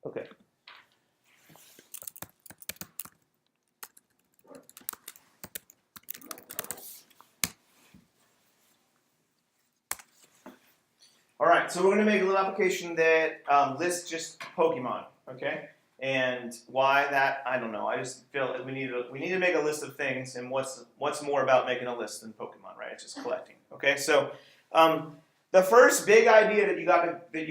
Okay. All right, so we're going to make a little application that lists just Pokemon, okay? And why that, I don't know. I just feel that we need to make a list of things, and what's more about making a list than Pokemon, right? It's just collecting, okay? So the first big idea that you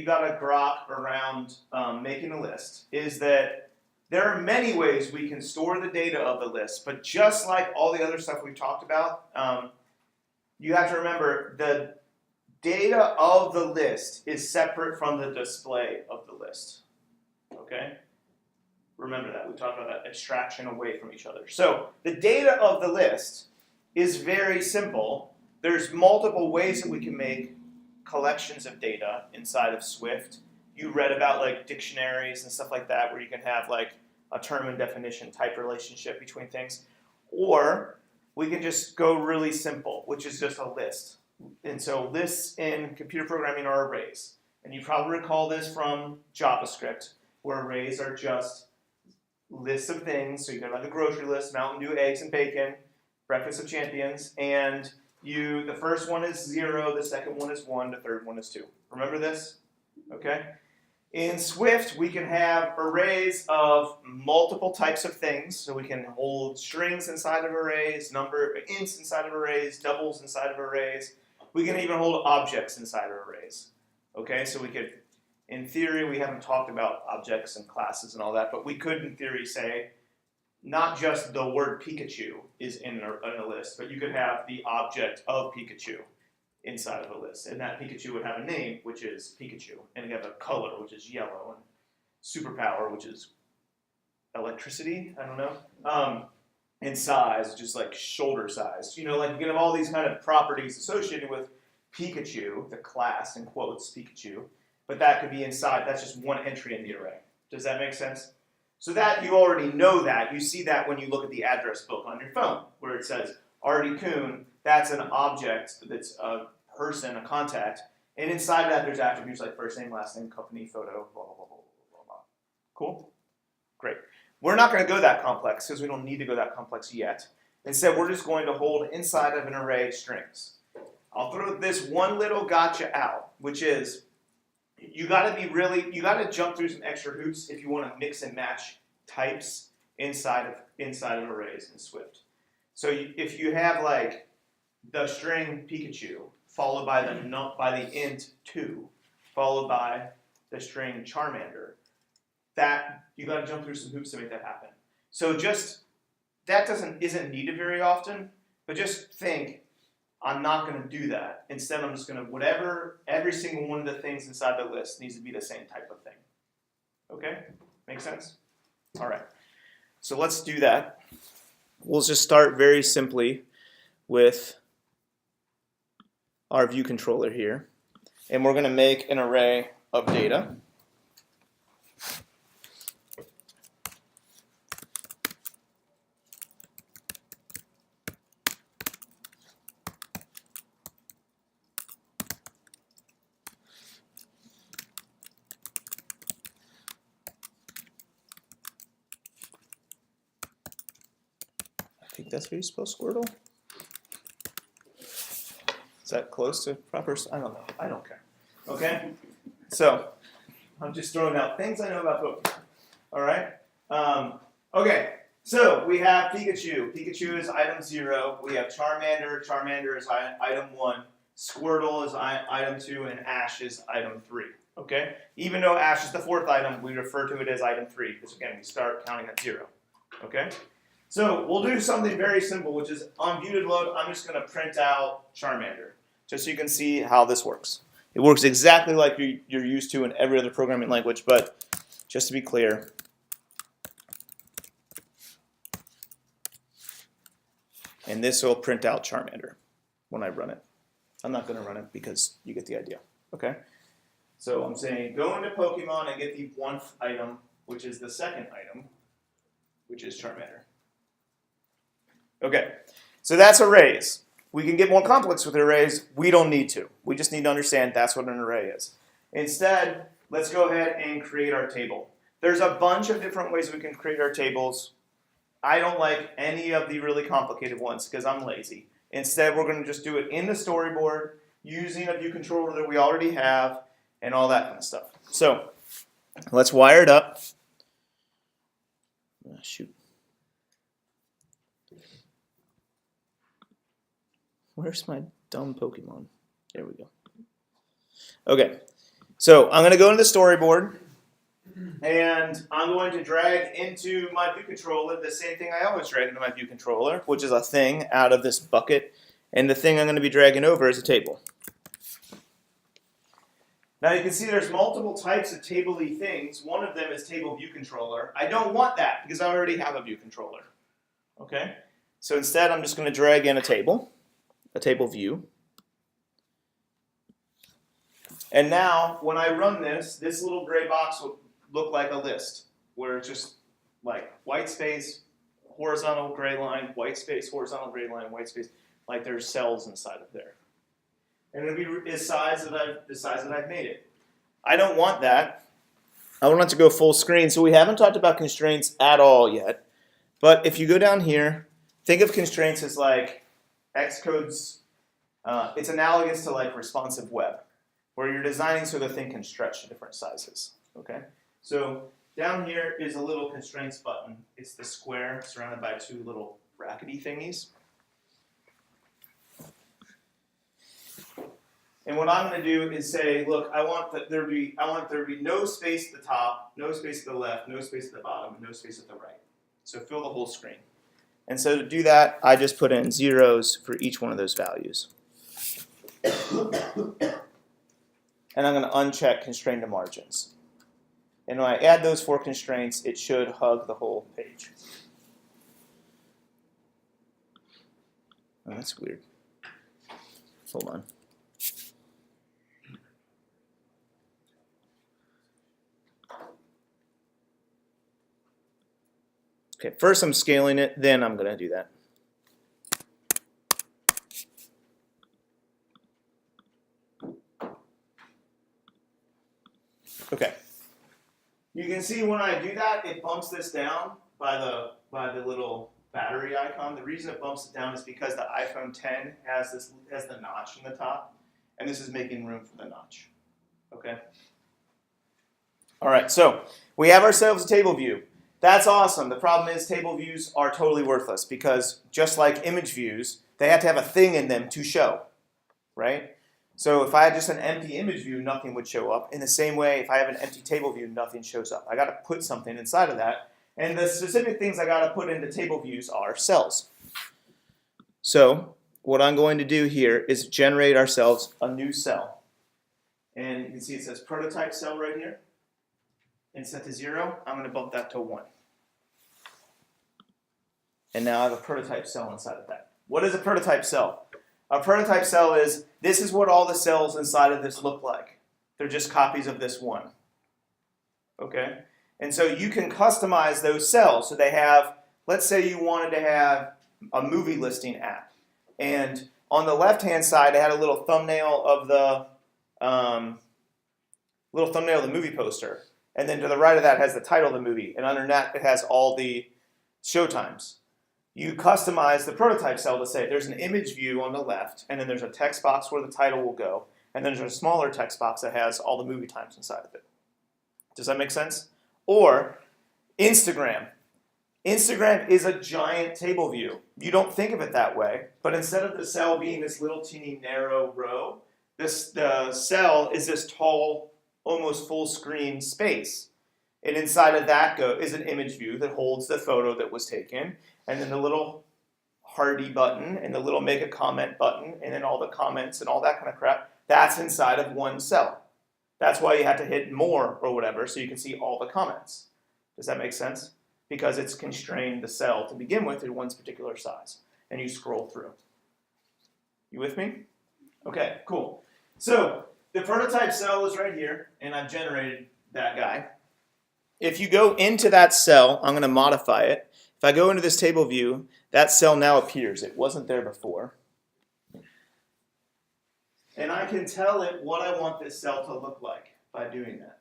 gotta grok around making a list is that there are many ways we can store the data of the list, but just like all the other stuff we've talked about, you have to remember the data of the list is separate from the display of the list, okay? Remember that. We talked about that abstraction away from each other. So the data of the list is very simple. There's multiple ways that we can make collections of data inside of Swift. You read about like dictionaries and stuff like that where you can have like a term and definition type relationship between things. Or we can just go really simple, which is just a list. And so lists in computer programming are arrays. And you probably recall this from JavaScript, where arrays are just lists of things. So you can have like a grocery list, Mountain Dew, eggs and bacon, breakfast of champions, and the first one is 0, the second one is 1, the third one is 2. Remember this? Okay? In Swift, we can have arrays of multiple types of things. So we can hold strings inside of arrays, ints inside of arrays, doubles inside of arrays. We can even hold objects inside of arrays. Okay, so we could, in theory, we haven't talked about objects and classes and all that, but we could, in theory, say not just the word Pikachu is in a list, but you could have the object of Pikachu inside of a list. And that Pikachu would have a name, which is Pikachu. And you have a color, which is yellow, and superpower, which is electricity, I don't know. And size, just like shoulder size. You know, like you can have all these kind of properties associated with Pikachu, the class, in quotes, Pikachu. But that could be inside, that's just one entry in the array. Does that make sense? So that, you already know that. You see that when you look at the address book on your phone, where it says Artie Kuhn, that's an object, that's a person, a contact. And inside that, there's attributes like first name, last name, company, photo, blah, blah, blah, blah, blah, blah. Cool? Great. We're not going to go that complex because we don't need to go that complex yet. Instead, we're just going to hold inside of an array strings. I'll throw this one little gotcha out, which is you got to jump through some extra hoops if you want to mix and match types inside of arrays in Swift. So if you have like the string Pikachu followed by the int 2 followed by the string Charmander, that you got to jump through some hoops to make that happen. So just that isn't needed very often, but just think, I'm not going to do that. Instead, I'm just going to every single one of the things inside the list needs to be the same type of thing. Okay? Make sense? All right. So let's do that. We'll just start very simply with our view controller here. And we're going to make an array of data. I think that's how you spell Squirtle. Is that close to proper? I don't know. I don't care. Okay? So, I'm just throwing out things I know about Pokemon. All right? Okay. So, we have Pikachu. Pikachu is item 0. We have Charmander. Charmander is item 1. Squirtle is item 2. And Ash is item 3. Okay? Even though Ash is the 4th item, we refer to it as item 3. Because, again, we start counting at 0. Okay? So, we'll do something very simple, which is on view to load, I'm just going to print out Charmander, just so you can see how this works. It works exactly like you're used to in every other programming language, but just to be clear, and this will print out Charmander when I run it. I'm not going to run it because you get the idea. Okay? So I'm saying go into Pokemon and get the 1st item, which is the 2nd item, which is Charmander. Okay, so that's arrays. We can get more complex with arrays. We don't need to. We just need to understand that's what an array is. Instead, let's go ahead and create our table. There's a bunch of different ways we can create our tables. I don't like any of the really complicated ones because I'm lazy. Instead, we're going to just do it in the storyboard using a view controller that we already have and all that kind of stuff. So let's wire it up. Oh, shoot. Where's my dumb Pokemon? There we go. Okay, so I'm going to go into the storyboard, and I'm going to drag into my view controller the same thing I always drag into my view controller, which is a thing out of this bucket, and the thing I'm going to be dragging over is a table. Now you can see there's multiple types of table-y things. One of them is table view controller. I don't want that because I already have a view controller. Okay, so instead I'm just going to drag in a table view. And now, when I run this little gray box will look like a list, where it's just like white space, horizontal gray line, white space, horizontal gray line, white space, like there's cells inside of there. And it'll be the size that I've made it. I don't want that. I want it to go full screen, so we haven't talked about constraints at all yet. But if you go down here, think of constraints as like Xcode's, it's analogous to like responsive web, where you're designing so the thing can stretch to different sizes. Okay, so down here is a little constraints button. It's the square surrounded by two little brackety thingies. And what I'm going to do is say, look, I want there to be no space at the top, no space at the left, no space at the bottom, and no space at the right. So fill the whole screen. And so to do that, I just put in zeros for each one of those values. And I'm going to uncheck constrain to margins. And when I add those 4 constraints, it should hug the whole page. Oh, that's weird. Hold on. Okay, first I'm scaling it, then I'm going to do that. Okay. You can see when I do that, it bumps this down by the little battery icon. The reason it bumps it down is because the iPhone 10 has the notch in the top, and this is making room for the notch. Okay. All right. So we have ourselves a table view. That's awesome. The problem is table views are totally worthless because just like image views, they have to have a thing in them to show, right? So if I had just an empty image view, nothing would show up. In the same way, if I have an empty table view, nothing shows up. I got to put something inside of that. And the specific things I got to put into table views are cells. So what I'm going to do here is generate ourselves a new cell. And you can see it says prototype cell right here. And set to 0, I'm going to bump that to 1. And now I have a prototype cell inside of that. What is a prototype cell? A prototype cell is, this is what all the cells inside of this look like. They're just copies of this one. Okay? And so you can customize those cells. So they have, let's say you wanted to have a movie listing app. And on the left-hand side, it had a little thumbnail of the movie poster. And then to the right of that has the title of the movie. And under that, it has all the showtimes. You customize the prototype cell to say there's an image view on the left, and then there's a text box where the title will go, and then there's a smaller text box that has all the movie times inside of it. Does that make sense? Or Instagram. Instagram is a giant table view. You don't think of it that way, but instead of the cell being this little teeny narrow row, the cell is this tall, almost full screen space. And inside of that is an image view that holds the photo that was taken, and then the little hearty button, and the little make a comment button, and then all the comments and all that kind of crap. That's inside of one cell. That's why you have to hit more or whatever so you can see all the comments. Does that make sense? Because it's constrained the cell to begin with in one's particular size. And you scroll through. You with me? Okay, cool. So the prototype cell is right here, and I've generated that guy. If you go into that cell, I'm going to modify it. If I go into this table view, that cell now appears. It wasn't there before. And I can tell it what I want this cell to look like by doing that.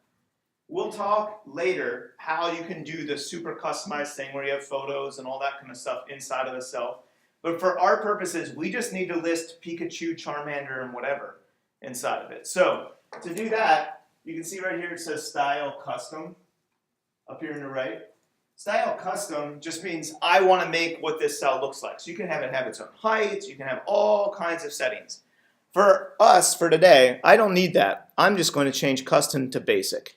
We'll talk later how you can do the super customized thing where you have photos and all that kind of stuff inside of the cell. But for our purposes, we just need to list Pikachu, Charmander, and whatever inside of it. So to do that, you can see right here it says Style Custom up here on the right. Style Custom just means I want to make what this cell looks like. So you can have it have its own height, you can have all kinds of settings. For us, for today, I don't need that. I'm just going to change custom to basic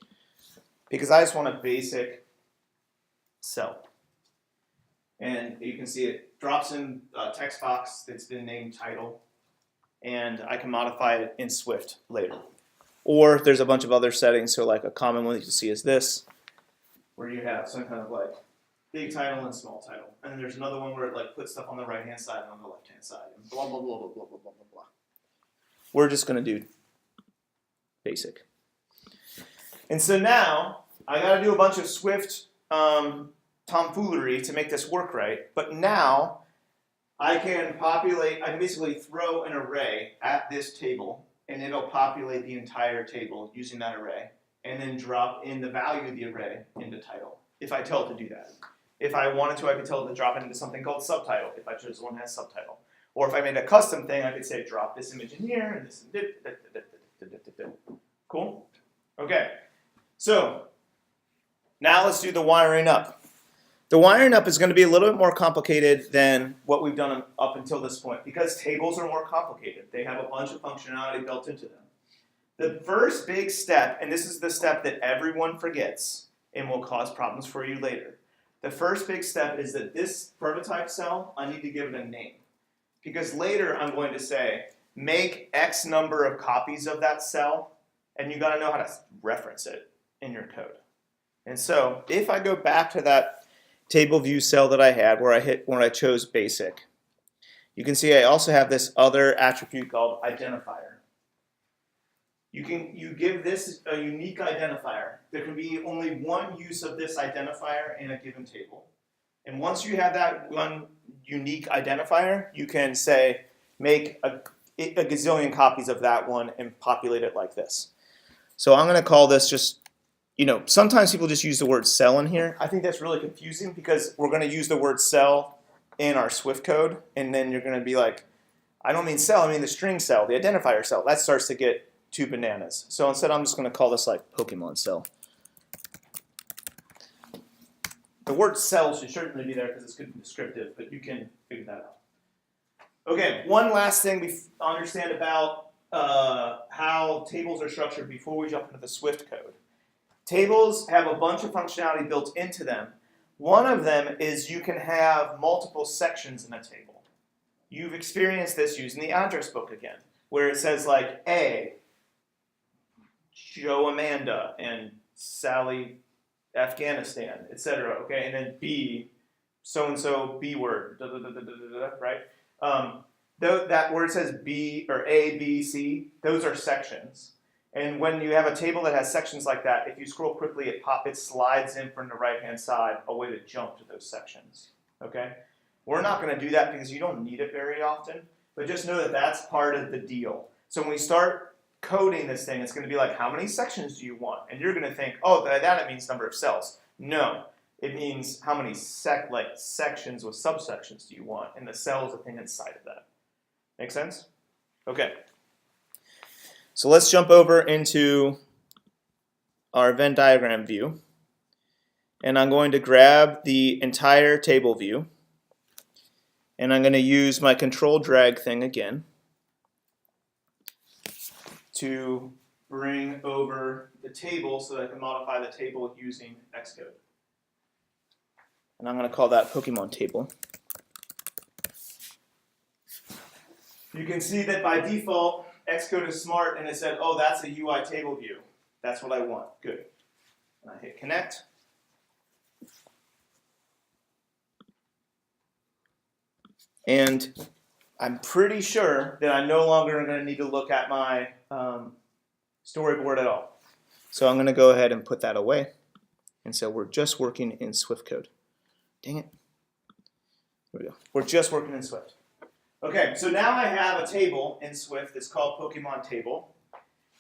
because I just want a basic cell. And you can see it drops in a text box that's been named title, and I can modify it in Swift later. Or there's a bunch of other settings, so like a common one that you see is this, where you have some kind of like big title and small title. And then there's another one where it like puts stuff on the right hand side and on the left hand side, and blah blah blah blah blah blah blah blah. We're just going to do basic. And so now I got to do a bunch of Swift tomfoolery to make this work right. But now I can basically throw an array at this table, and it'll populate the entire table using that array, and then drop in the value of the array into title, if I tell it to do that. If I wanted to, I could tell it to drop it into something called subtitle, if I chose one that has subtitle. Or if I made a custom thing, I could say drop this image in here, and this. Cool? Okay. So now let's do the wiring up. The wiring up is going to be a little bit more complicated than what we've done up until this point because tables are more complicated. They have a bunch of functionality built into them. The first big step, and this is the step that everyone forgets and will cause problems for you later. The first big step is that this prototype cell, I need to give it a name. Because later I'm going to say, make X number of copies of that cell, and you got to know how to reference it in your code. And so if I go back to that table view cell that I had where I chose basic, you can see I also have this other attribute called identifier. You give this a unique identifier. There can be only one use of this identifier in a given table. And once you have that one unique identifier, you can say make a gazillion copies of that one and populate it like this. So I'm going to call this just, sometimes people just use the word cell in here. I think that's really confusing because we're going to use the word cell in our Swift code, and then you're going to be like, I don't mean cell, I mean the string cell, the identifier cell. That starts to get too bananas. So instead I'm just going to call this like Pokemon cell. The word cell should certainly be there because it's good and descriptive, but you can figure that out. Okay, one last thing we understand about how tables are structured before we jump into the Swift code. Tables have a bunch of functionality built into them. One of them is you can have multiple sections in a table. You've experienced this using the address book again, where it says like A, Joe Amanda, and Sally Afghanistan, etc. Okay, and then B, so and so B word, right? That where it says B or A, B, C, those are sections. And when you have a table that has sections like that, if you scroll quickly, it slides in from the right-hand side a way to jump to those sections. Okay, we're not going to do that because you don't need it very often, but just know that that's part of the deal. So when we start coding this thing, it's going to be like, how many sections do you want? And you're going to think, oh, that means number of cells. No, it means how many sections with subsections do you want, and the cell is the thing inside of that. Make sense? Okay. So let's jump over into our Venn diagram view, and I'm going to grab the entire table view, and I'm going to use my control drag thing again to bring over the table so that I can modify the table using Xcode. And I'm going to call that Pokemon table. You can see that by default, Xcode is smart and it said, oh, that's a UI table view. That's what I want. Good. And I hit connect. And I'm pretty sure that I'm no longer going to need to look at my storyboard at all. So I'm going to go ahead and put that away. And so we're just working in Swift code. Dang it. There we go. We're just working in Swift. Okay, so now I have a table in Swift that's called Pokemon table.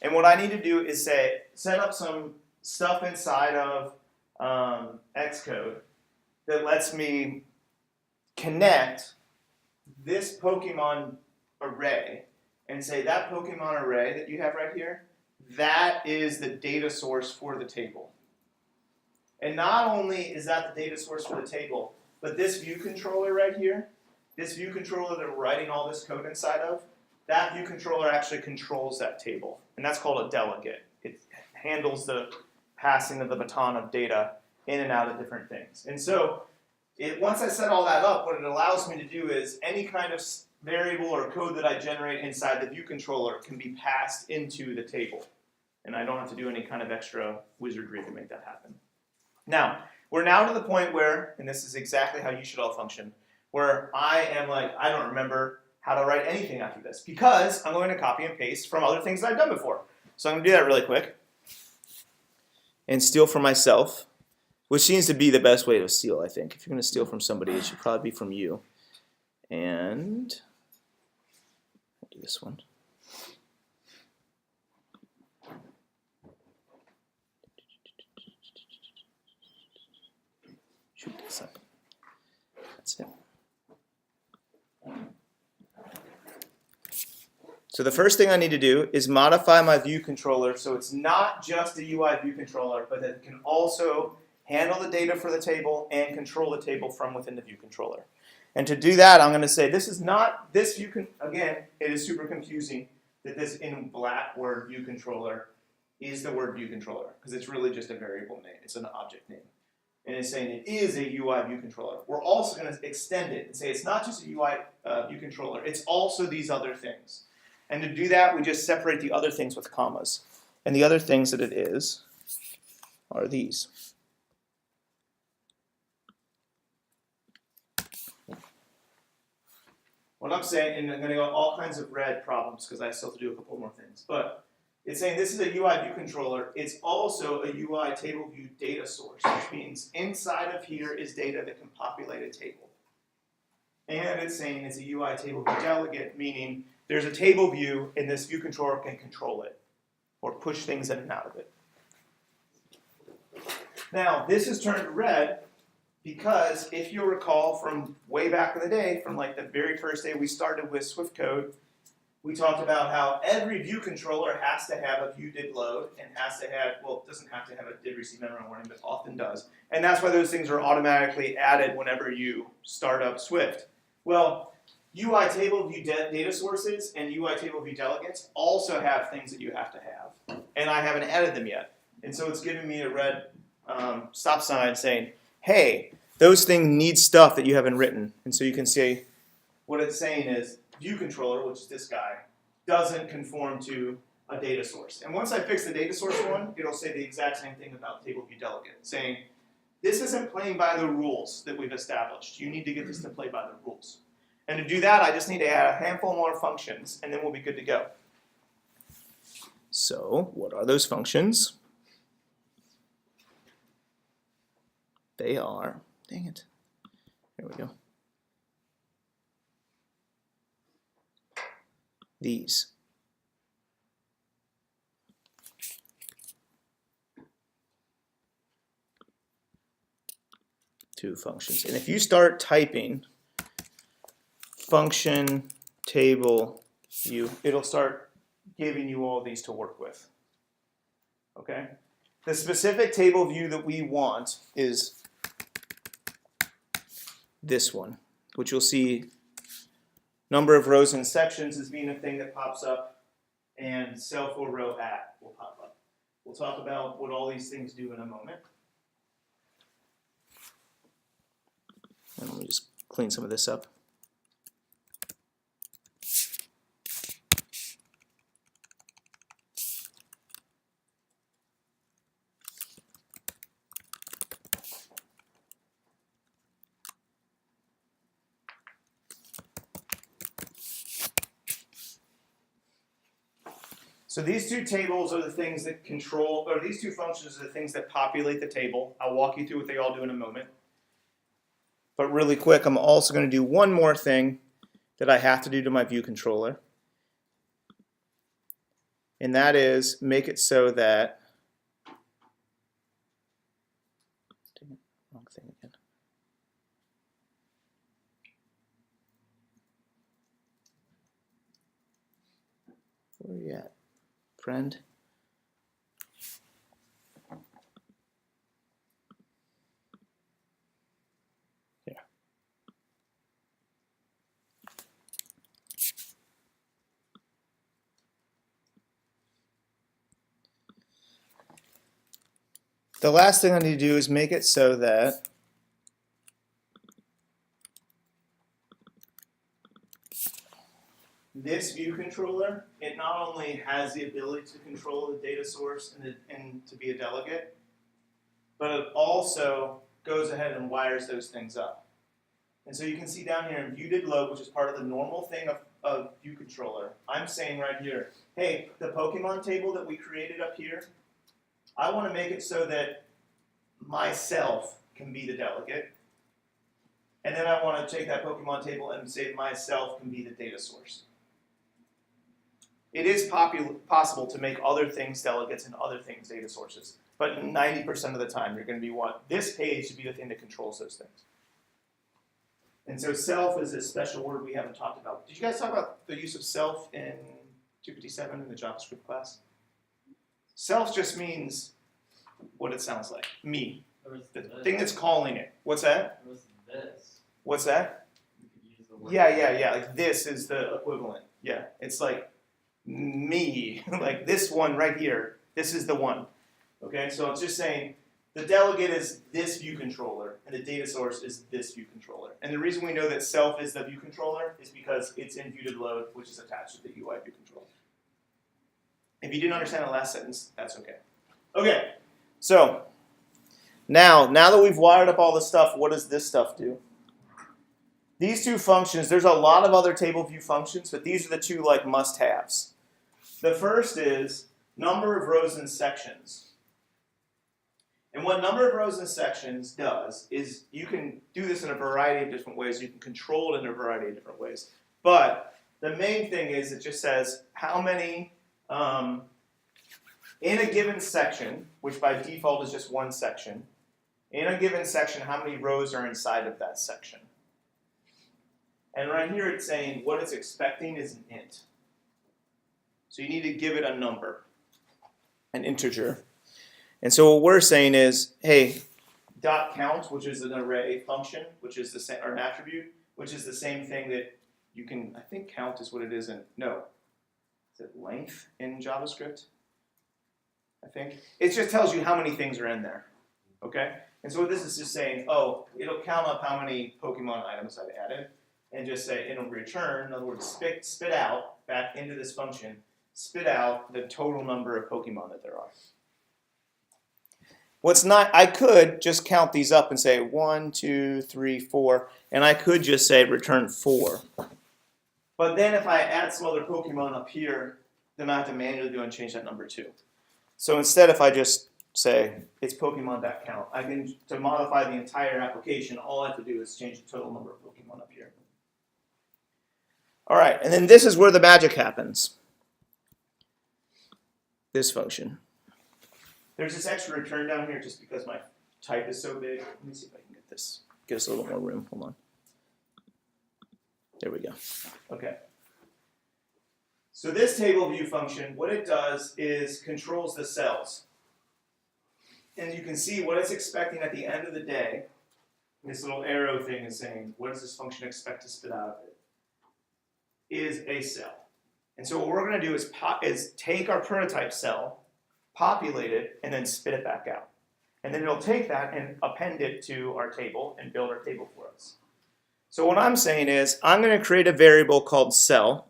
And what I need to do is say, set up some stuff inside of Xcode that lets me connect this Pokemon array and say that Pokemon array that you have right here, that is the data source for the table. And not only is that the data source for the table, but this view controller right here, this view controller that we're writing all this code inside of, that view controller actually controls that table. And that's called a delegate. It handles the passing of the baton of data in and out of different things. And so once I set all that up, what it allows me to do is any kind of variable or code that I generate inside the view controller can be passed into the table. And I don't have to do any kind of extra wizardry to make that happen. Now, we're now to the point where, and this is exactly how you should all function, where I am like, I don't remember how to write anything after this because I'm going to copy and paste from other things that I've done before. So I'm going to do that really quick and steal from myself, which seems to be the best way to steal, I think. If you're going to steal from somebody, it should probably be from you. And I'll do this one. Shoot this up. That's it. So the first thing I need to do is modify my view controller so it's not just a UI view controller, but that it can also handle the data for the table and control the table from within the view controller. And to do that, I'm going to say this is not this view. Again, it is super confusing that this in black word view controller is the word view controller because it's really just a variable name. It's an object name. And it's saying it is a UI view controller. We're also going to extend it and say it's not just a UI view controller. It's also these other things. And to do that, we just separate the other things with commas. And the other things that it is are these. What I'm saying, and I'm going to go all kinds of red problems because I still have to do a couple more things. But it's saying this is a UI view controller. It's also a UI table view data source, which means inside of here is data that can populate a table. And it's saying it's a UI table view delegate, meaning there's a table view and this view controller can control it or push things in and out of it. Now, this is turned red because if you recall from way back in the day, from like the very first day we started with Swift code, we talked about how every view controller has to have a view did load and has to have, well, it doesn't have to have a did receive memory warning, but often does. And that's why those things are automatically added whenever you start up Swift. Well, UI table view data sources and UI table view delegates also have things that you have to have. And I haven't added them yet. And so it's giving me a red stop sign saying, hey, those things need stuff that you haven't written. And so you can see what it's saying is view controller, which is this guy, doesn't conform to a data source. And once I fix the data source one, it'll say the exact same thing about table view delegate, saying this isn't playing by the rules that we've established. You need to get this to play by the rules. And to do that, I just need to add a handful more functions, and then we'll be good to go. So what are those functions? They are, dang it, there we go. These. Two functions. And if you start typing function table view, it'll start giving you all these to work with. Okay? The specific table view that we want is this one, which you'll see number of rows and sections as being a thing that pops up, and self or row at will pop up. We'll talk about what all these things do in a moment. And let me just clean some of this up. So these two tables are the things that control, or these two functions are the things that populate the table. I'll walk you through what they all do in a moment. But really quick, I'm also going to do one more thing that I have to do to my view controller. And that is make it so that Dang it, wrong thing again. Where are you at, friend? Here. The last thing I need to do is make it so that this view controller, it not only has the ability to control the data source and to be a delegate, but it also goes ahead and wires those things up. And so you can see down here in view did load, which is part of the normal thing of view controller, I'm saying right here, hey, the Pokemon table that we created up here, I want to make it so that myself can be the delegate. And then I want to take that Pokemon table and say myself can be the data source. It is possible to make other things delegates and other things data sources, but 90% of the time you're going to want this page to be the thing that controls those things. And so self is a special word we haven't talked about. Did you guys talk about the use of self in 257 in the JavaScript class? Self just means what it sounds like, me. The thing that's calling it. What's that? This. What's that? Yeah. Like this is the equivalent. Yeah, it's like me, like this one right here. This is the one. Okay, so it's just saying the delegate is this view controller, and the data source is this view controller. And the reason we know that self is the view controller is because it's in view did load, which is attached to the UI view controller. If you didn't understand the last sentence, that's okay. Okay, so now that we've wired up all this stuff, what does this stuff do? These two functions, there's a lot of other table view functions, but these are the two like must-haves. The first is number of rows and sections. And what number of rows and sections does is you can do this in a variety of different ways. You can control it in a variety of different ways. But the main thing is it just says how many, in a given section, which by default is just one section, in a given section, how many rows are inside of that section. And right here it's saying what it's expecting is an int. So you need to give it a number, an integer. And so what we're saying is, hey, dot count, which is an array function, which is the same, or an attribute, which is the same thing that you can, I think count is what it is in, no, is it length in JavaScript? I think. It just tells you how many things are in there, okay? And so what this is just saying, oh, it'll count up how many Pokemon items I've added, and just say it'll return, in other words, spit out back into this function, spit out the total number of Pokemon that there are. What's not, I could just count these up and say 1, 2, 3, 4, and I could just say return 4. But then if I add some other Pokemon up here, then I have to manually go and change that number too. So instead, if I just say it's Pokemon.count, I can, to modify the entire application, all I have to do is change the total number of Pokemon up here. All right, and then this is where the magic happens. This function. There's this extra return down here just because my type is so big. Let me see if I can get this. Give us a little more room. Hold on. There we go. Okay. So this table view function, what it does is controls the cells. And you can see what it's expecting at the end of the day. This little arrow thing is saying, what does this function expect to spit out of it? Is a cell. And so what we're going to do is take our prototype cell, populate it, and then spit it back out. And then it'll take that and append it to our table and build our table for us. So what I'm saying is I'm going to create a variable called cell.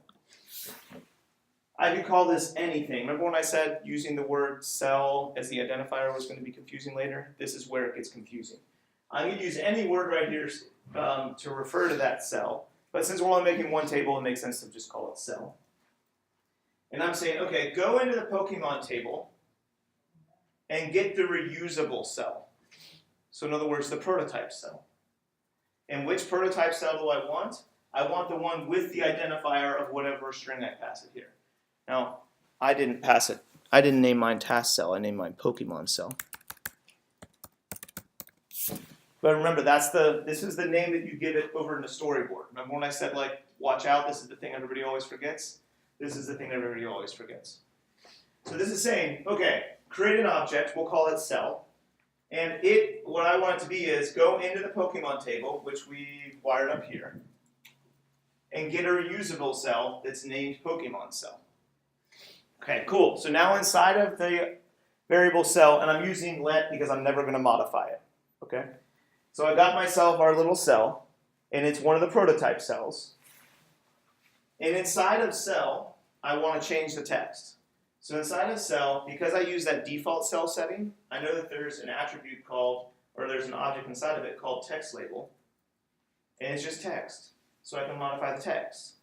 I could call this anything. Remember when I said using the word cell as the identifier was going to be confusing later? This is where it gets confusing. I'm going to use any word right here to refer to that cell. But since we're only making one table, it makes sense to just call it cell. And I'm saying, okay, go into the Pokemon table and get the reusable cell. So in other words, the prototype cell. And which prototype cell do I want? I want the one with the identifier of whatever string I pass it here. Now, I didn't pass it. I didn't name mine task cell. I named mine Pokemon cell. But remember, this is the name that you give it over in the storyboard. Remember when I said, like, watch out, this is the thing everybody always forgets? This is the thing everybody always forgets. So this is saying, okay, create an object, we'll call it cell. And what I want it to be is go into the Pokemon table, which we wired up here, and get a reusable cell that's named Pokemon cell. Okay, cool. So now inside of the variable cell, and I'm using let because I'm never going to modify it. Okay? So I got myself our little cell, and it's one of the prototype cells. And inside of cell, I want to change the text. So inside of cell, because I use that default cell setting, I know that there's an attribute called, or there's an object inside of it called text label, and it's just text. So I can modify the text.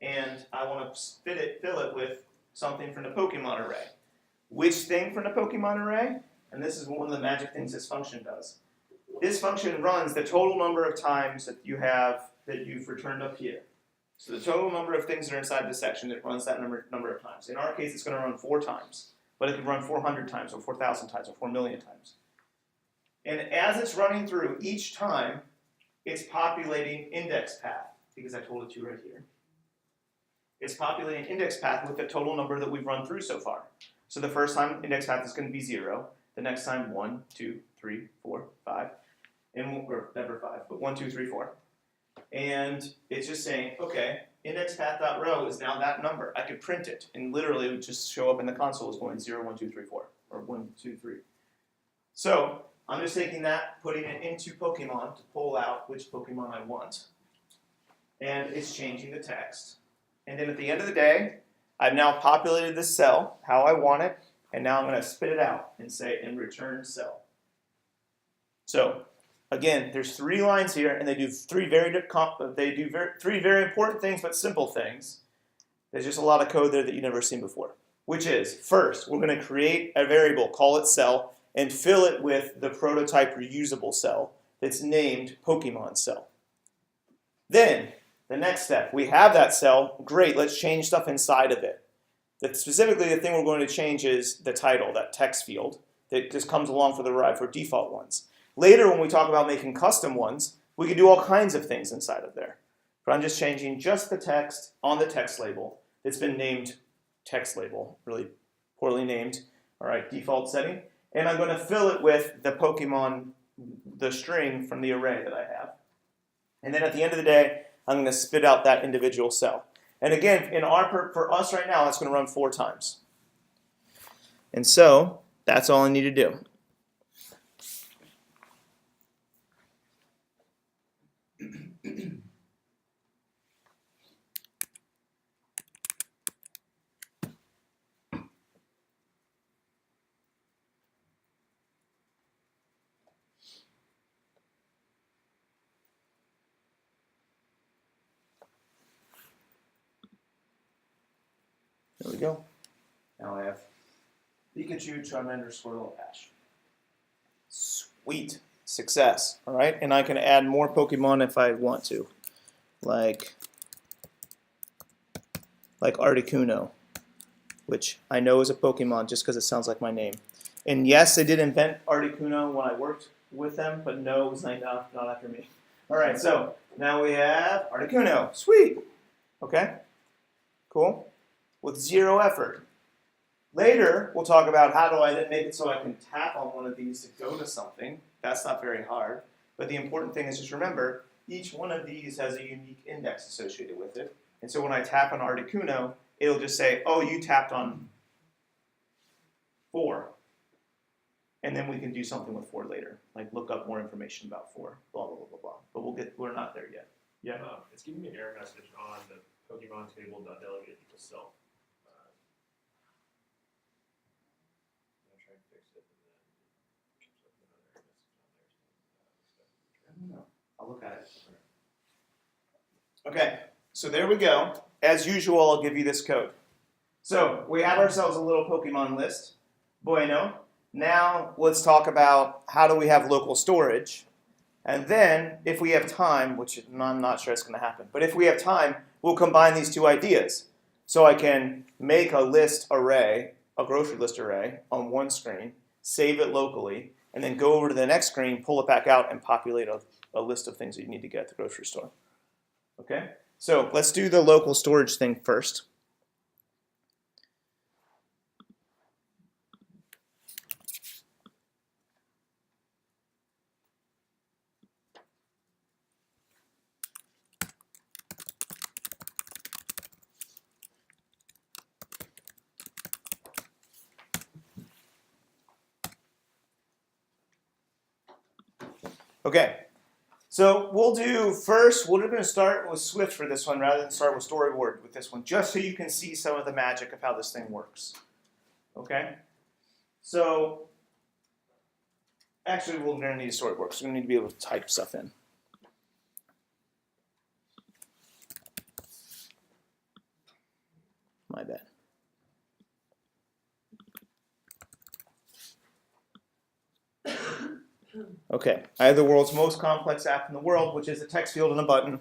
And I want to fill it with something from the Pokemon array. Which thing from the Pokemon array? And this is one of the magic things this function does. This function runs the total number of times that you've returned up here. So the total number of things that are inside this section, it runs that number of times. In our case, it's going to run 4 times, but it could run 400 times, or 4,000 times, or 4 million times. And as it's running through, each time, it's populating index path, because I told it to right here. It's populating index path with the total number that we've run through so far. So the first time, index path is going to be 0. The next time, 1, 2, 3, 4, 5. Or never 5, but 1, 2, 3, 4. And it's just saying, okay, indexpath.row is now that number. I could print it, and literally it would just show up in the console as going 0, 1, 2, 3, 4, or 1, 2, 3. So I'm just taking that, putting it into Pokemon to pull out which Pokemon I want. And it's changing the text. And then at the end of the day, I've now populated this cell how I want it, and now I'm going to spit it out and say, and return cell. So again, there's 3 lines here, and they do three very important things, but simple things. There's just a lot of code there that you've never seen before. Which is, first, we're going to create a variable, call it cell, and fill it with the prototype reusable cell that's named Pokemon cell. Then, the next step, we have that cell, great, let's change stuff inside of it. Specifically, the thing we're going to change is the title, that text field, that just comes along for the ride for default ones. Later, when we talk about making custom ones, we can do all kinds of things inside of there. But I'm just changing just the text on the text label. It's been named text label, really poorly named. All right, default setting. And I'm going to fill it with the Pokemon, the string from the array that I have. And then at the end of the day, I'm going to spit out that individual cell. And again, for us right now, it's going to run 4 times. And so that's all I need to do. There we go. Now I have Pikachu, Charmander, Squirtle, Ash. Sweet. Success. All right, and I can add more Pokemon if I want to, like Articuno, which I know is a Pokemon just because it sounds like my name. And yes, I did invent Articuno when I worked with them, but no, it was not after me. All right, so now we have Articuno. Sweet. Okay. Cool. With 0 effort. Later, we'll talk about how do I then make it so I can tap on one of these to go to something. That's not very hard. But the important thing is just remember, each one of these has a unique index associated with it. And so when I tap on Articuno, it'll just say, oh, you tapped on 4. And then we can do something with 4 later, like look up more information about 4, blah, blah, blah, blah, blah. But we're not there yet. Yeah? It's giving me an error message on the Pokemon table.delegate equals self. I'm trying to fix it, and then it comes up with another error message on there. I'll look at it. Okay, so there we go. As usual, I'll give you this code. So we have ourselves a little Pokemon list. Bueno. Now let's talk about how do we have local storage. And then, if we have time, which I'm not sure it's going to happen, but if we have time, we'll combine these 2 ideas. So I can make a list array, a grocery list array, on one screen, save it locally, and then go over to the next screen, pull it back out, and populate a list of things that you need to get at the grocery store. Okay, so let's do the local storage thing first. Okay, so we're going to start with Swift for this one rather than start with Storyboard with this one, just so you can see some of the magic of how this thing works. Okay, so actually we're going to need a Storyboard, so we're going to need to be able to type stuff in. My bad. Okay, I have the world's most complex app in the world, which is a text field and a button.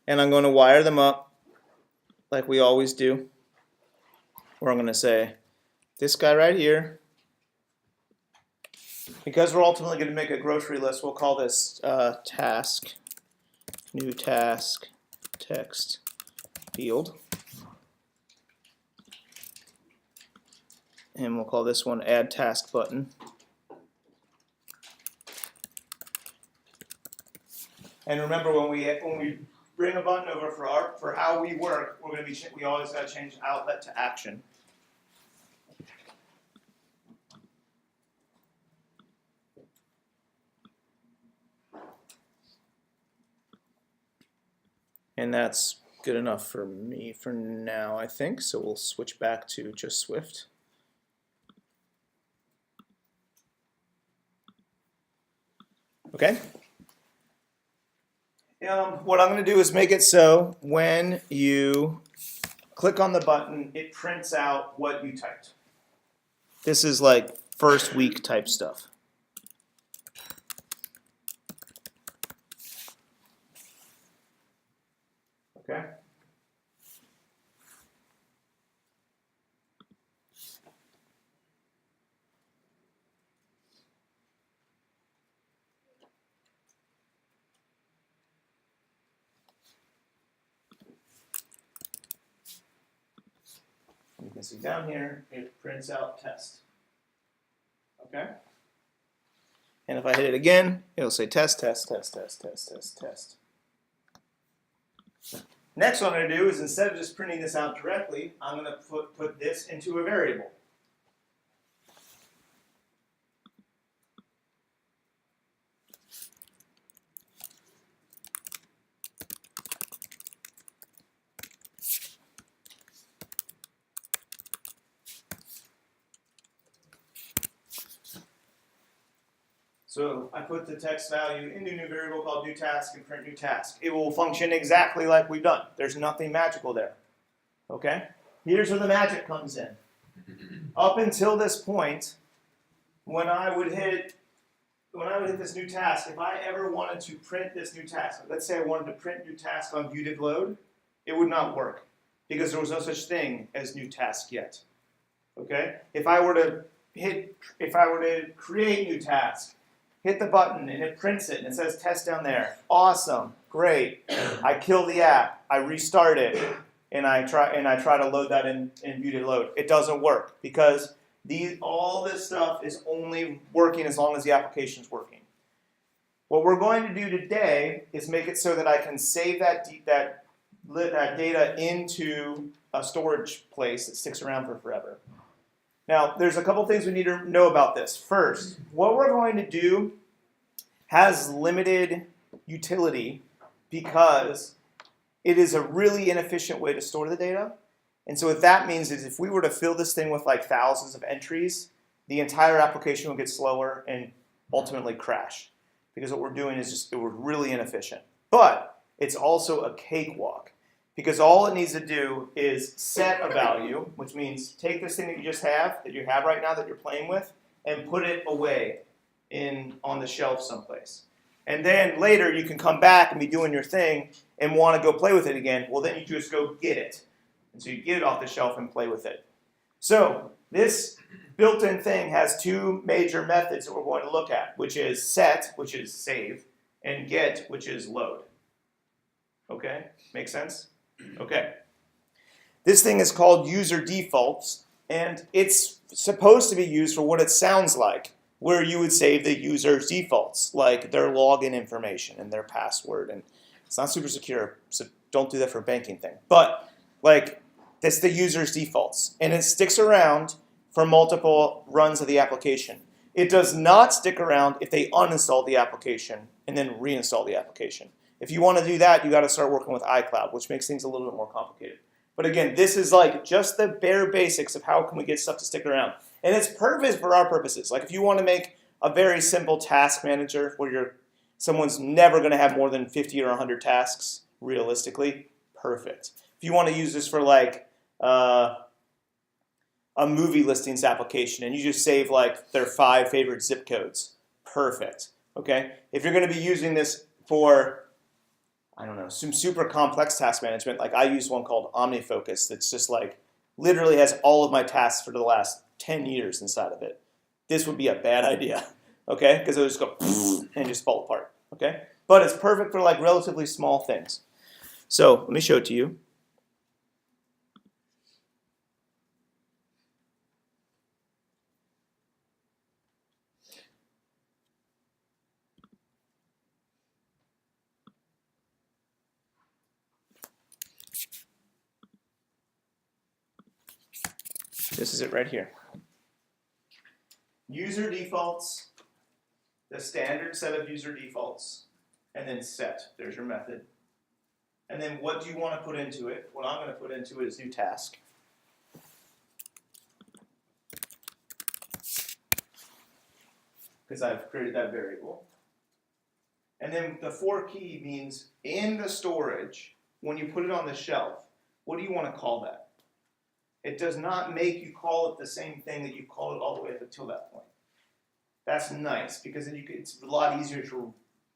And I'm going to wire them up like we always do. Where I'm going to say, this guy right here. Because we're ultimately going to make a grocery list, we'll call this task, new task, text field. And we'll call this one add task button. And remember, when we bring a button over for how we work, we always got to change outlet to action. And that's good enough for me for now, I think. So we'll switch back to just Swift. Okay. What I'm going to do is make it so when you click on the button, it prints out what you typed. This is like first week type stuff. Okay. You can see down here, it prints out test. Okay? And if I hit it again, it'll say test, test, test, test, test, test, test. Next what I'm going to do is, instead of just printing this out directly, I'm going to put this into a variable. So I put the text value into a new variable called new task and print new task. It will function exactly like we've done. There's nothing magical there. Okay? Here's where the magic comes in. Up until this point, when I would hit this new task, if I ever wanted to print this new task, let's say I wanted to print new task on viewDidLoad, load, it would not work because there was no such thing as new task yet. Okay? If I were to create new task, hit the button and it prints it and it says test down there. Awesome, great. I kill the app, I restart it, and I try to load that in viewDidLoad. Load. It doesn't work because all this stuff is only working as long as the application is working. What we're going to do today is make it so that I can save that data into a storage place that sticks around for forever. Now, there's a couple things we need to know about this. First, what we're going to do has limited utility because it is a really inefficient way to store the data. And so what that means is if we were to fill this thing with like thousands of entries, the entire application will get slower and ultimately crash. Because what we're doing is we're really inefficient. But it's also a cakewalk. Because all it needs to do is set a value, which means take this thing that you have right now that you're playing with, and put it away on the shelf someplace. And then later you can come back and be doing your thing and want to go play with it again. Well, then you just go get it. And so you get it off the shelf and play with it. So This built-in thing has two major methods that we're going to look at, which is set, which is save, and get, which is load. Okay, make sense? Okay. This thing is called user defaults, and it's supposed to be used for what it sounds like, where you would save the user's defaults, like their login information and their password. And it's not super secure, so don't do that for a banking thing. But like, that's the user's defaults, and it sticks around for multiple runs of the application. It does not stick around if they uninstall the application and then reinstall the application. If you want to do that, you got to start working with iCloud, which makes things a little bit more complicated. But again, this is like just the bare basics of how can we get stuff to stick around. And it's perfect for our purposes. Like if you want to make a very simple task manager where someone's never going to have more than 50 or 100 tasks, realistically, perfect. If you want to use this for like a movie listings application and you just save like their 5 favorite zip codes, perfect. Okay? If you're going to be using this for, I don't know, some super complex task management, like I use one called OmniFocus that's just like literally has all of my tasks for the last 10 years inside of it. This would be a bad idea, okay? Because it would just go and just fall apart, okay? But it's perfect for like relatively small things. So let me show it to you. This is it right here. User defaults, the standard set of user defaults, and then set. There's your method. And then what do you want to put into it? What I'm going to put into it is new task. Because I've created that variable. And then the for key means in the storage, when you put it on the shelf, what do you want to call that? It does not make you call it the same thing that you called it all the way up until that point. That's nice because then it's a lot easier to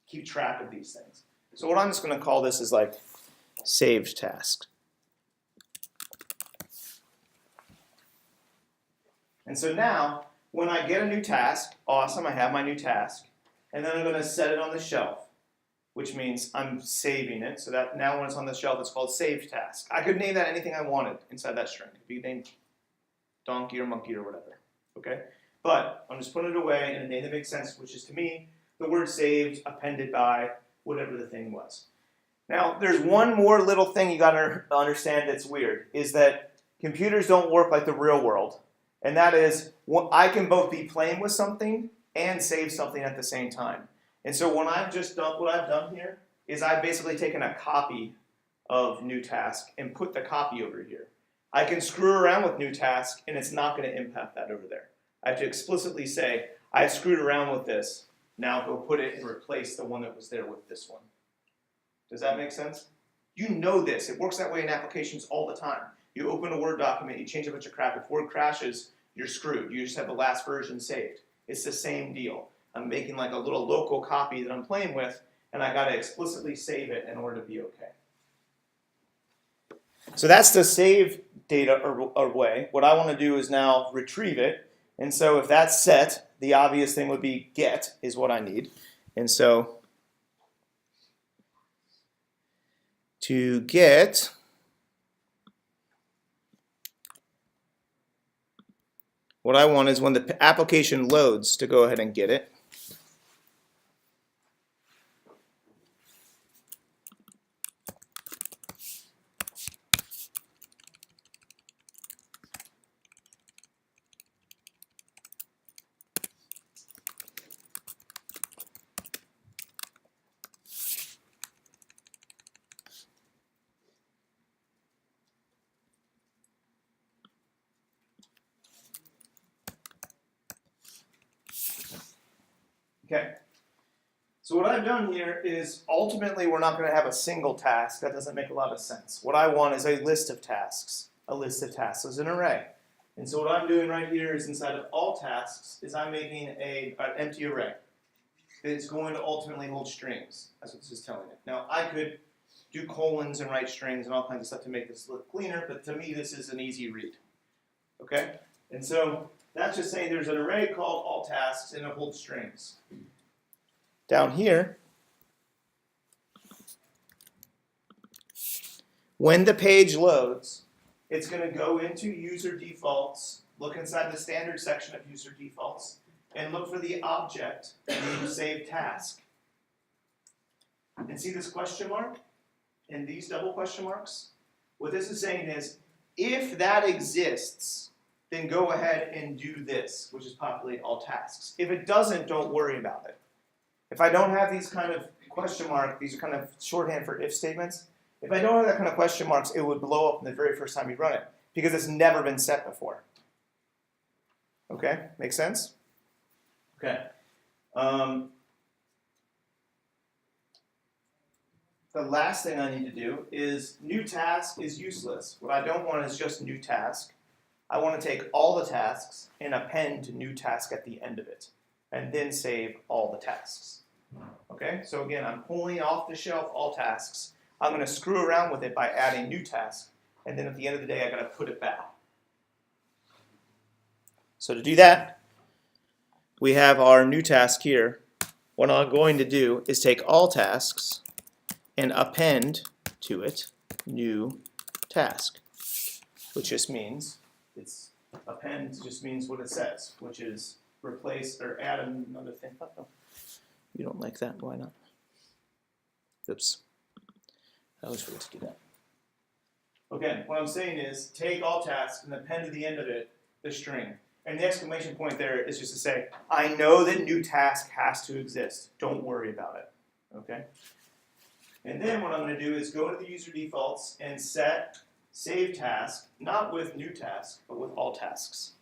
keep track of these things. So what I'm just going to call this is like saved task. And so now, when I get a new task, awesome, I have my new task, and then I'm going to set it on the shelf, which means I'm saving it, so that now when it's on the shelf, it's called saved task. I could name that anything I wanted inside that string. It could be named donkey or monkey or whatever, okay? But I'm just putting it away in a name that makes sense, which is to me, the word saved appended by whatever the thing was. Now, there's one more little thing you gotta understand that's weird, is that computers don't work like the real world. And that is, I can both be playing with something and save something at the same time. And so what I've done here is I've basically taken a copy of new task and put the copy over here. I can screw around with new task and it's not going to impact that over there. I have to explicitly say, I screwed around with this, now go put it and replace the one that was there with this one. Does that make sense? You know this. It works that way in applications all the time. You open a Word document, you change a bunch of crap. If Word crashes, you're screwed. You just have the last version saved. It's the same deal. I'm making like a little local copy that I'm playing with, and I got to explicitly save it in order to be okay. So that's the save data away. What I want to do is now retrieve it. And so if that's set, the obvious thing would be get is what I need. And so to get, what I want is when the application loads to go ahead and get it. Okay, so what I've done here is ultimately we're not going to have a single task. That doesn't make a lot of sense. What I want is a list of tasks. A list of tasks is an array. And so what I'm doing right here is inside of all tasks is I'm making an empty array that is going to ultimately hold strings. That's what this is telling it. Now I could do colons and write strings and all kinds of stuff to make this look cleaner, but to me this is an easy read. Okay? And so that's just saying there's an array called all tasks and it holds strings. Down here, when the page loads, it's going to go into user defaults, look inside the standard section of user defaults, and look for the object named save task. And see this question mark and these double question marks? What this is saying is, if that exists, then go ahead and do this, which is populate all tasks. If it doesn't, don't worry about it. If I don't have these kind of question mark, these are kind of shorthand for if statements, if I don't have that kind of question marks, it would blow up the very first time you run it, because it's never been set before. Okay, make sense? Okay. The last thing I need to do is new task is useless. What I don't want is just new task. I want to take all the tasks and append new task at the end of it, and then save all the tasks. Okay, so again, I'm pulling off the shelf all tasks. I'm going to screw around with it by adding new task, and then at the end of the day, I got to put it back. So to do that, we have our new task here. What I'm going to do is take all tasks and append to it new task, which just means append just means what it says, which is replace or add another thing. Oh, no. You don't like that? Why not? Oops. I always forget to do that. Okay, what I'm saying is take all tasks and append to the end of it the string. And the exclamation point there is just to say, I know that new task has to exist. Don't worry about it. Okay? And then what I'm going to do is go to the user defaults and set save task, not with new task, but with all tasks.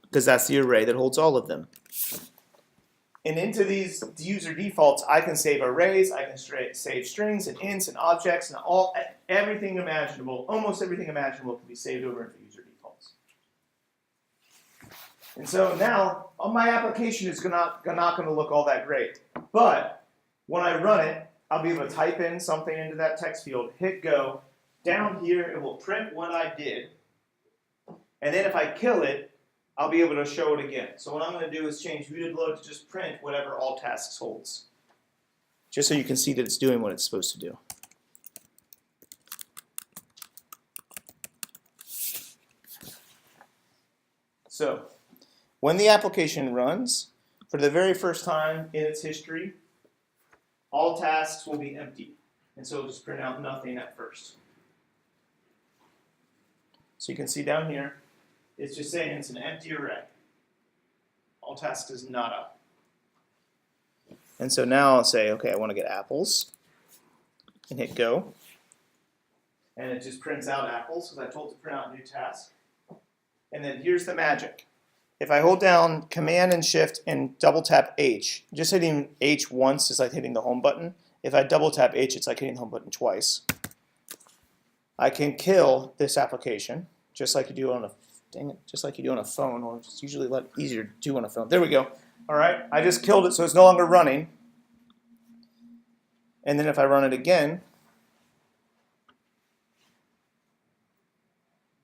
Because that's the array that holds all of them. And into these user defaults, I can save arrays, I can save strings and ints and objects, and everything imaginable, almost everything imaginable can be saved over into user defaults. And so now, my application is not going to look all that great. But when I run it, I'll be able to type in something into that text field, hit go. Down here, it will print what I did. And then if I kill it, I'll be able to show it again. So what I'm going to do is change who did load to just print whatever all tasks holds. Just so you can see that it's doing what it's supposed to do. So when the application runs, for the very first time in its history, all tasks will be empty. And so it'll just print out nothing at first. So you can see down here, it's just saying it's an empty array. All tasks is not up. And so now I'll say, okay, I want to get apples, and hit go. And it just prints out apples, because I told it to print out new task. And then here's the magic. If I hold down Command and Shift and double tap H, just hitting H once is like hitting the home button. If I double tap H, it's like hitting the home button twice. I can kill this application, just like you do on a just like you do on a phone, or it's usually a lot easier to do on a phone. There we go. All right, I just killed it, so it's no longer running. And then if I run it again,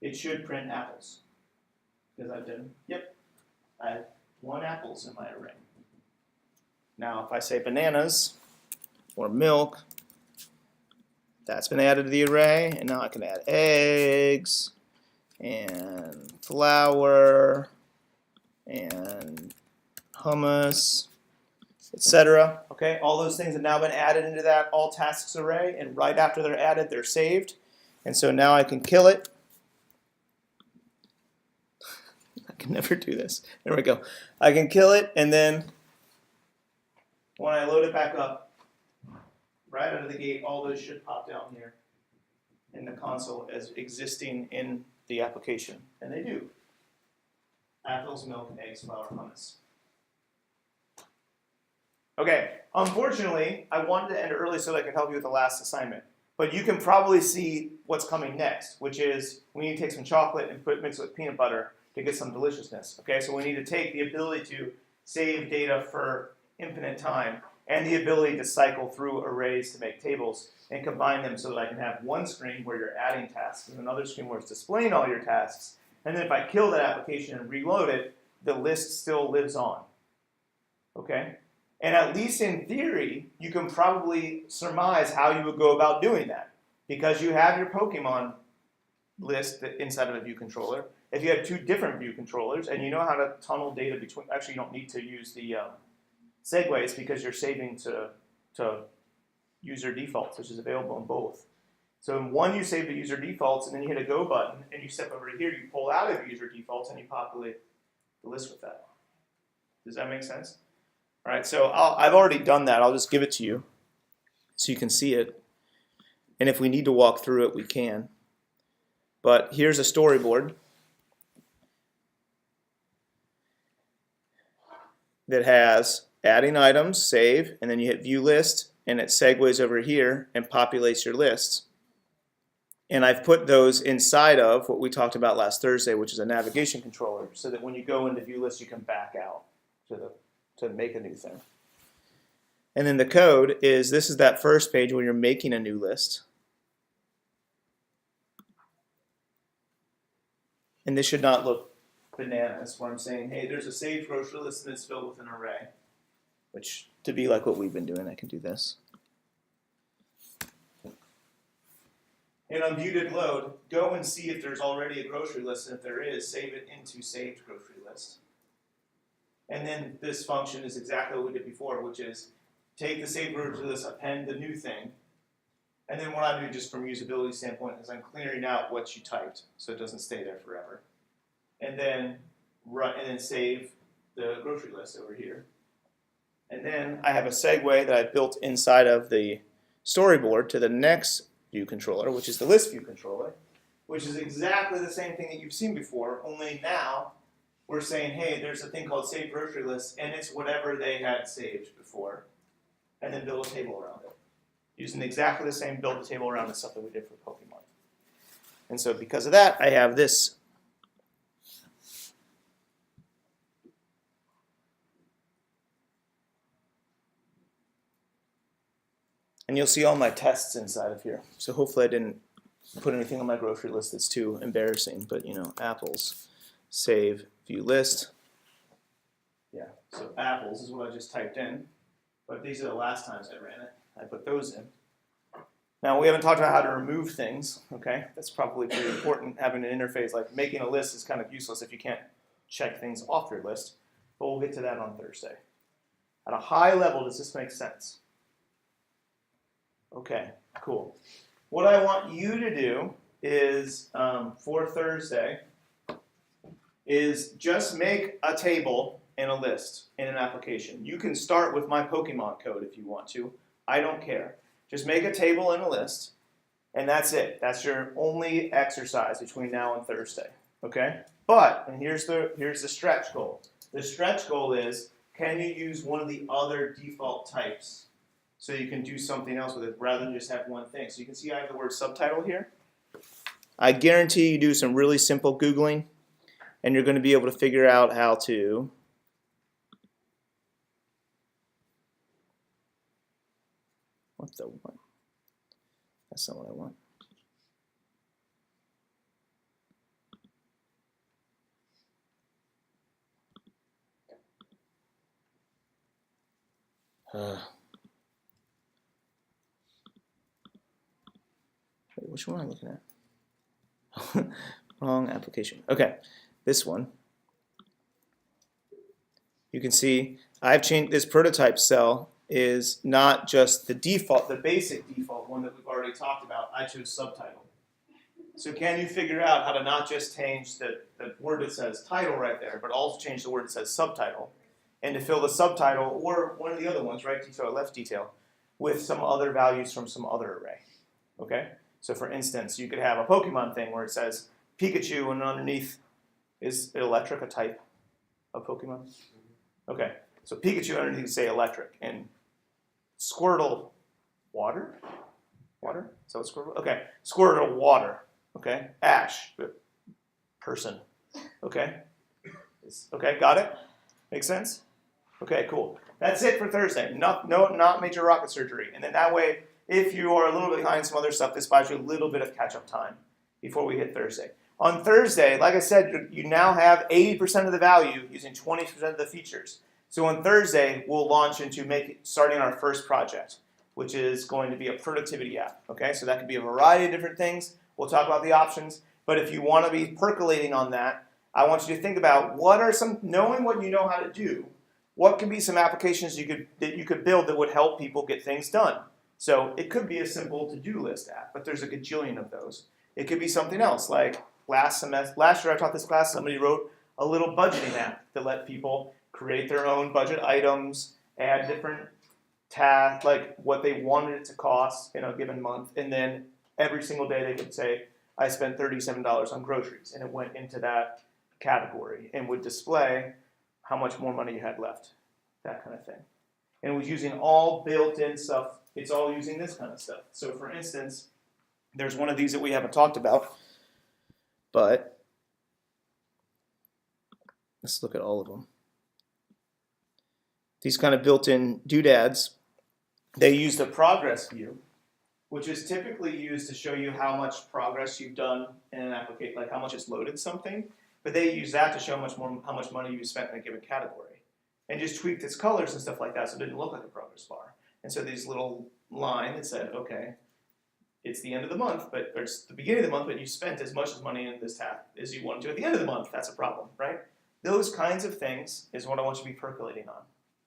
it should print apples. Because I've done, yep, I have 1 apples in my array. Now if I say bananas or milk, that's been added to the array, and now I can add eggs and flour and hummus, etc. Okay, all those things have now been added into that all tasks array, and right after they're added, they're saved. And so now I can kill it. I can never do this. There we go. I can kill it, and then when I load it back up, right out of the gate, all those should pop down here in the console as existing in the application. And they do. Apples, milk, eggs, flour, hummus. Okay, unfortunately, I wanted to end early so that I could help you with the last assignment. But you can probably see what's coming next, which is we need to take some chocolate and mix it with peanut butter to get some deliciousness. Okay, so we need to take the ability to save data for infinite time and the ability to cycle through arrays to make tables and combine them so that I can have one screen where you're adding tasks and another screen where it's displaying all your tasks, And then if I kill that application and reload it, the list still lives on. Okay? And at least in theory, you can probably surmise how you would go about doing that. Because you have your Pokemon list inside of a view controller. If you have two different view controllers and you know how to tunnel data between, actually you don't need to use the segues because you're saving to user defaults, which is available in both. So in one you save the user defaults and then you hit a go button and you step over here, you pull out of user defaults and you populate the list with that. Does that make sense? All right, so I've already done that. I'll just give it to you so you can see it. And if we need to walk through it, we can. But here's a storyboard that has adding items, save, and then you hit view list, and it segues over here and populates your lists. And I've put those inside of what we talked about last Thursday, which is a navigation controller, so that when you go into view list, you can back out to make a new thing. And then the code is, this is that first page where you're making a new list. And this should not look bananas, where I'm saying, hey, there's a saved grocery list and it's filled with an array. Which, to be like what we've been doing, I can do this. And on view did load, go and see if there's already a grocery list, and if there is, save it into saved grocery list. And then this function is exactly what we did before, which is take the saved grocery list, append the new thing, and then what I do just from a usability standpoint is I'm clearing out what you typed so it doesn't stay there forever. And then save the grocery list over here. And then I have a segue that I built inside of the storyboard to the next view controller, which is the list view controller, which is exactly the same thing that you've seen before, only now we're saying, hey, there's a thing called save grocery list, and it's whatever they had saved before, and then build a table around it. Using exactly the same build a table around the stuff that we did for Pokemon. And so because of that, I have this. And you'll see all my tests inside of here. So hopefully I didn't put anything on my grocery list that's too embarrassing, but you know, apples, save, view list. Yeah, so apples is what I just typed in, but these are the last times I ran it. I put those in. Now we haven't talked about how to remove things, okay? That's probably pretty important, having an interface. Like making a list is kind of useless if you can't check things off your list, but we'll get to that on Thursday. At a high level, does this make sense? Okay, cool. What I want you to do is, for Thursday, is just make a table and a list in an application. You can start with my Pokemon code if you want to. I don't care. Just make a table and a list, and that's it. That's your only exercise between now and Thursday, okay? But, and here's the stretch goal. The stretch goal is, can you use one of the other default types so you can do something else with it rather than just have one thing? So you can see I have the word subtitle here. I guarantee you do some really simple Googling, and you're going to be able to figure out how to what the what? That's not what I want. Wait, which one am I looking at? Wrong application. Okay, this one. You can see I've changed this prototype cell is not just the default, the basic default one that we've already talked about. I chose subtitle. So can you figure out how to not just change the word that says title right there, but also change the word that says subtitle, and to fill the subtitle, or one of the other ones, right detail or left detail, with some other values from some other array. Okay? So for instance, you could have a Pokemon thing where it says Pikachu, and underneath, is electric a type of Pokemon? Okay, so Pikachu underneath would say electric, and Squirtle, water? Water? So it's Squirtle? Okay, Squirtle, water. Okay, Ash, person. Okay? Okay, got it? Make sense? Okay, cool. That's it for Thursday. Not major rocket surgery. And then that way, if you are a little bit behind some other stuff, this buys you a little bit of catch-up time before we hit Thursday. On Thursday, like I said, you now have 80% of the value using 20% of the features. So on Thursday, we'll launch into starting our first project, which is going to be a productivity app. Okay, so that could be a variety of different things. We'll talk about the options. But if you want to be percolating on that, I want you to think about knowing what you know how to do, what could be some applications that you could build that would help people get things done. So it could be a simple to-do list app, but there's a gajillion of those. It could be something else, like last year I taught this class, somebody wrote a little budgeting app that let people create their own budget items, add different tasks, like what they wanted it to cost in a given month, and then every single day they could say, I spent $37 on groceries, and it went into that category and would display how much more money you had left, that kind of thing. And it was using all built-in stuff. It's all using this kind of stuff. So for instance, there's one of these that we haven't talked about, but let's look at all of them. These kind of built-in doodads, they use the progress view, which is typically used to show you how much progress you've done in an application, like how much it's loaded something. But they use that to show how much money you spent in a given category, and just tweaked its colors and stuff like that so it didn't look like a progress bar. And so these little line that said, okay, it's the end of the month, or it's the beginning of the month, but you spent as much money in this tab as you wanted to at the end of the month. That's a problem, right? Those kinds of things is what I want you to be percolating on.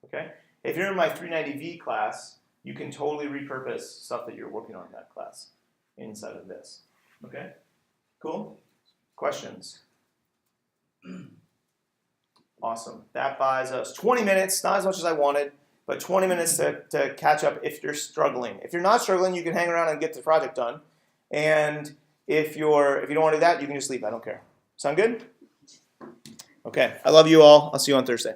Okay? If you're in my 390V class, you can totally repurpose stuff that you're working on in that class inside of this. Okay? Cool? Questions? Awesome. That buys us 20 minutes, not as much as I wanted, but 20 minutes to catch up if you're struggling. If you're not struggling, you can hang around and get the project done. And if you don't want to do that, you can just leave. I don't care. Sound good? Okay. I love you all. I'll see you on Thursday.